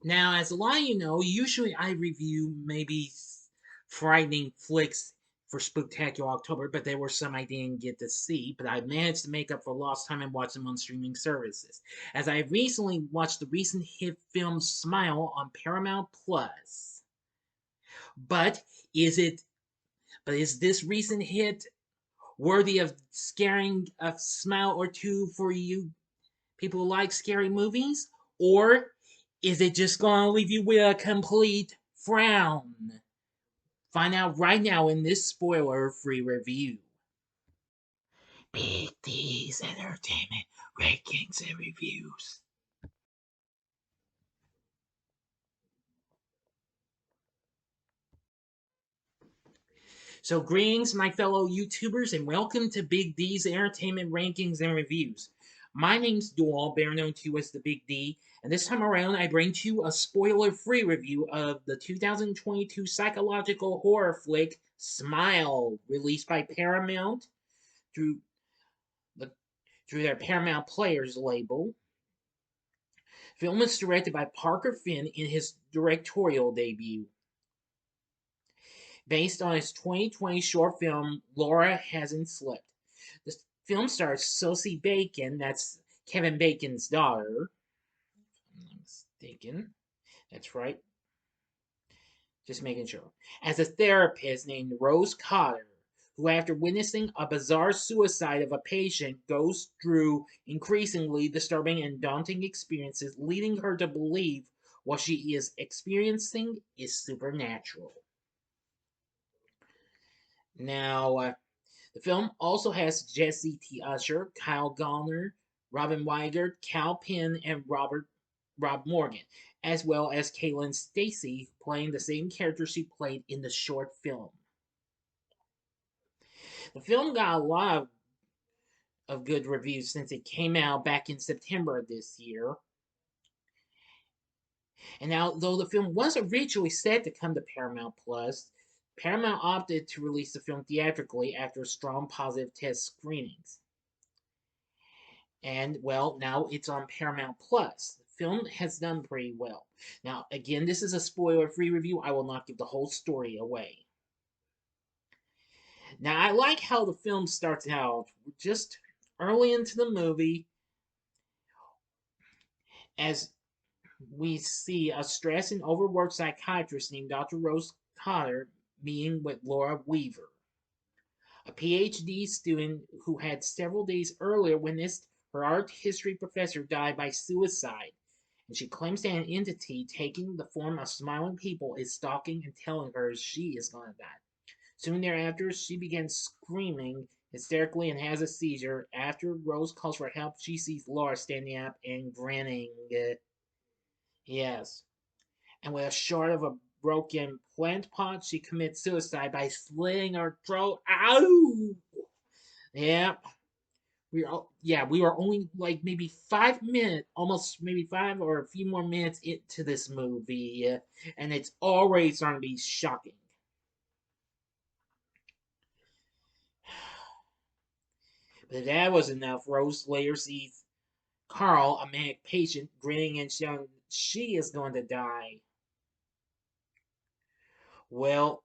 Now, as a lot of you know, usually I review maybe frightening flicks for Spooktacular October, but there were some I didn't get to see, but I managed to make up for lost time and watch them on streaming services. As I recently watched the recent hit film Smile on Paramount Plus. But is it is this recent hit worthy of scaring a smile or two for you people who like scary movies? Or is it just going to leave you with a complete frown? Find out right now in this spoiler free review. Big D's Entertainment Rankings and Reviews. So, greetings, my fellow YouTubers, and welcome to Big D's Entertainment Rankings and Reviews. My name's Dual, better known to you as the Big D, and this time around I bring to you a spoiler-free review of the 2022 psychological horror flick Smile, released by Paramount through the through their Paramount Players label. The film is directed by Parker Finn in his directorial debut. Based on his 2020 short film Laura Hasn't Slept. The film stars Sosie Bacon, that's Kevin Bacon's daughter. If I'm not mistaken. That's right. Just making sure. As a therapist named Rose Cotter, who, after witnessing a bizarre suicide of a patient, goes through increasingly disturbing and daunting experiences, leading her to believe what she is experiencing is supernatural. Now, the film also has Jessie T. Usher, Gallner, Robin Weigert, Kal Penn, and Rob Morgan, as well as Caitlin Stasey playing the same character she played in the short film. The film got a lot of good reviews since it came out back in September of this year. And now, though the film was originally set to come to Paramount Plus, Paramount opted to release the film theatrically after strong positive test screenings. And, well, now it's on Paramount Plus. The film has done pretty well. Now, again, this is a spoiler-free review. I will not give the whole story away. Now, I like how the film starts out just early into the movie as we see a stressed and overworked psychiatrist named Dr. Rose Cotter meeting with Laura Weaver, a PhD student who had several days earlier witnessed her art history professor die by suicide, and she claims that an entity taking the form of smiling people is stalking and telling her she is going to die. Soon thereafter, she begins screaming hysterically and has a seizure. After Rose calls for help, she sees Laura standing up and grinning. Yes. And with a short of a broken plant pot, she commits suicide by slitting her throat. Ow! Yep. We were only like maybe 5 minutes, almost maybe 5 or a few more minutes into this movie, and it's already starting to be shocking. But if that was enough, Rose later sees Carl, a manic patient, grinning and shouting she is going to die. Well,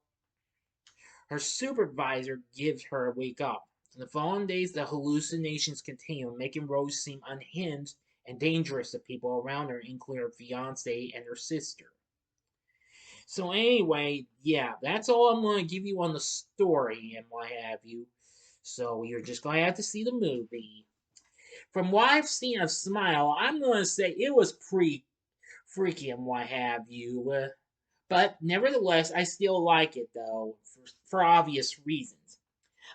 her supervisor gives her a wake up. In the following days, the hallucinations continue, making Rose seem unhinged and dangerous to people around her, including her fiance and her sister. So anyway, yeah, that's all I'm going to give you on the story and what have you. So you're just going to have to see the movie. From what I've seen of Smile, I'm going to say it was pretty freaky and what have you. But nevertheless, I still like it though, for obvious reasons.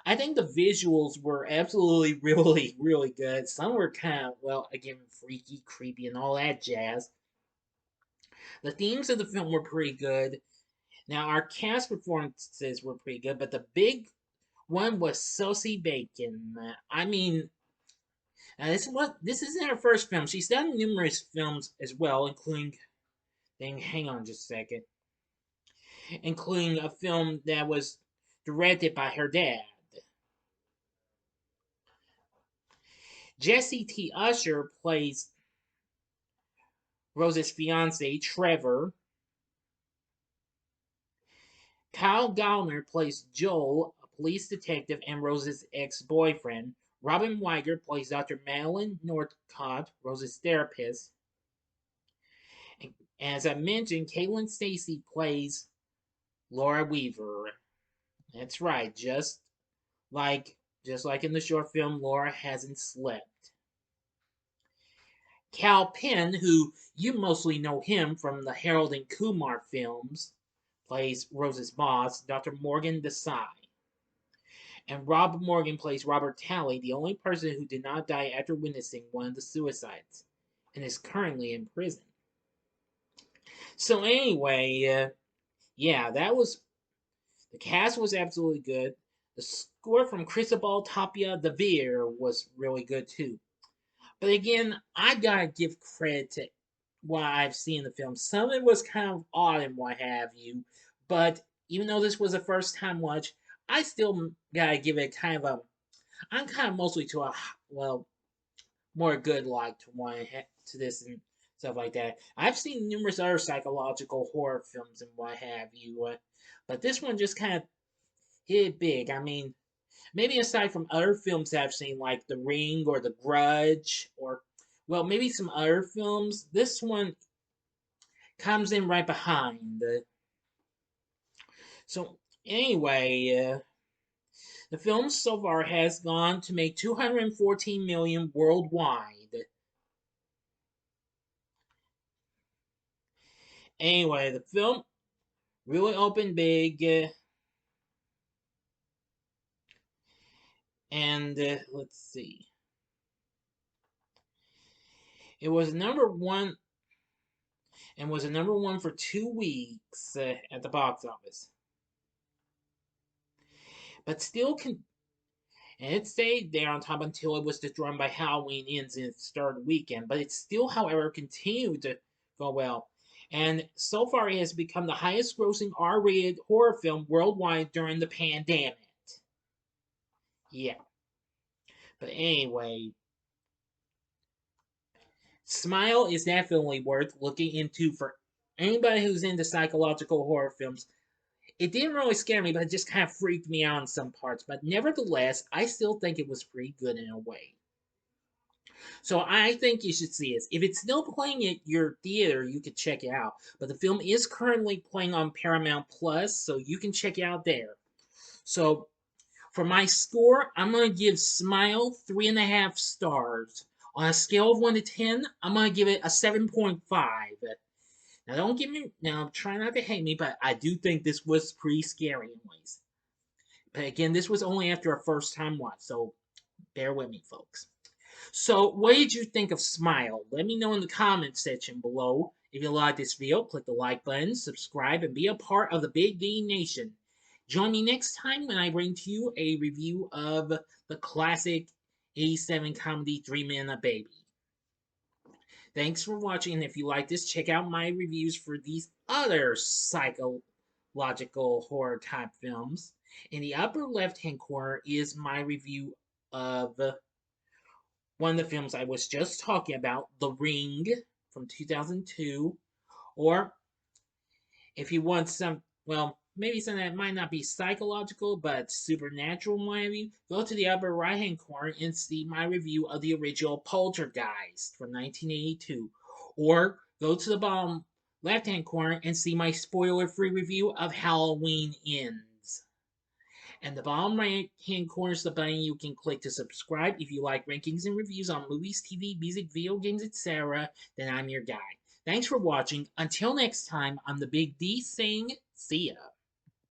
I think the visuals were absolutely really, really good. Some were kind of, well, again, freaky, creepy, and all that jazz. The themes of the film were pretty good. Now, our cast performances were pretty good, but the big one was Sosie Bacon. I mean, this isn't her first film. She's done numerous films as well, including. Hang on just a second. Including a film that was directed by her dad. Jessie T. Usher plays Rose's fiance, Trevor. Kyle Gallner plays Joel, a police detective and Rose's ex-boyfriend. Robin Weigert plays Dr. Madeline Northcott, Rose's therapist. And as I mentioned, Caitlin Stacy plays Laura Weaver. That's right, like just like in the short film, Laura hasn't slept. Kal Penn, who you mostly know him from the Harold and Kumar films, plays Rose's boss, Dr. Morgan Desai. And Rob Morgan plays Robert Talley, the only person who did not die after witnessing one of the suicides, and is currently in prison. So anyway, yeah, the cast was absolutely good. The score from Cristobal Tapia de Veer was really good too. But again, I gotta give credit to what I've seen in the film. Some of it was kind of odd and what have you, but even though this was a first time watch, I still gotta give it kind of a. I'm kind of mostly to a well, more good like to one to this and stuff like that. I've seen numerous other psychological horror films and what have you, but this one just kind of hit big. I mean, maybe aside from other films I've seen, like The Ring or The Grudge, or, well, maybe some other films, this one comes in right behind. So, anyway, the film so far has gone to make 214 million worldwide. Anyway, the film really opened big, and let's see. It was number one and was a number one for 2 weeks at the box office. But still, and it stayed there on top until it was destroyed by Halloween Ends in its third weekend. But it still, however, continued to go well. And so far, it has become the highest grossing R rated horror film worldwide during the pandemic. Yeah. But anyway, Smile is definitely worth looking into for anybody who's into psychological horror films. It didn't really scare me, but it just kind of freaked me out in some parts. But nevertheless, I still think it was pretty good in a way. So I think you should see it. If it's still playing at your theater, you could check it out. But the film is currently playing on Paramount Plus, so you can check it out there. So for my score, I'm gonna give Smile 3.5 stars. On a scale of 1 to 10, I'm gonna give it a 7.5. Now don't get me now try not to hate me, but I do think this was pretty scary in ways. But again, this was only after a first time watch, so bear with me, folks. So, what did you think of Smile? Let me know in the comments section below. If you like this video, click the like button, subscribe, and be a part of the Big D Nation. Join me next time when I bring to you a review of the classic 87 comedy 3 Men and a Baby. Thanks for watching, and if you like this, check out my reviews for these other psychological horror type films. In the upper left-hand corner is my review of one of the films I was just talking about, The Ring from 2002, or if you want some, well, maybe something that might not be psychological but supernatural, maybe, go to the upper right hand corner and see my review of the original Poltergeist from 1982, or go to the bottom left hand corner and see my spoiler free review of Halloween Ends. And the bottom right hand corner is the button you can click to subscribe. If you like rankings and reviews on movies, TV, music, video games, etc., then I'm your guy. Thanks for watching. Until next time, I'm the Big D saying, see ya.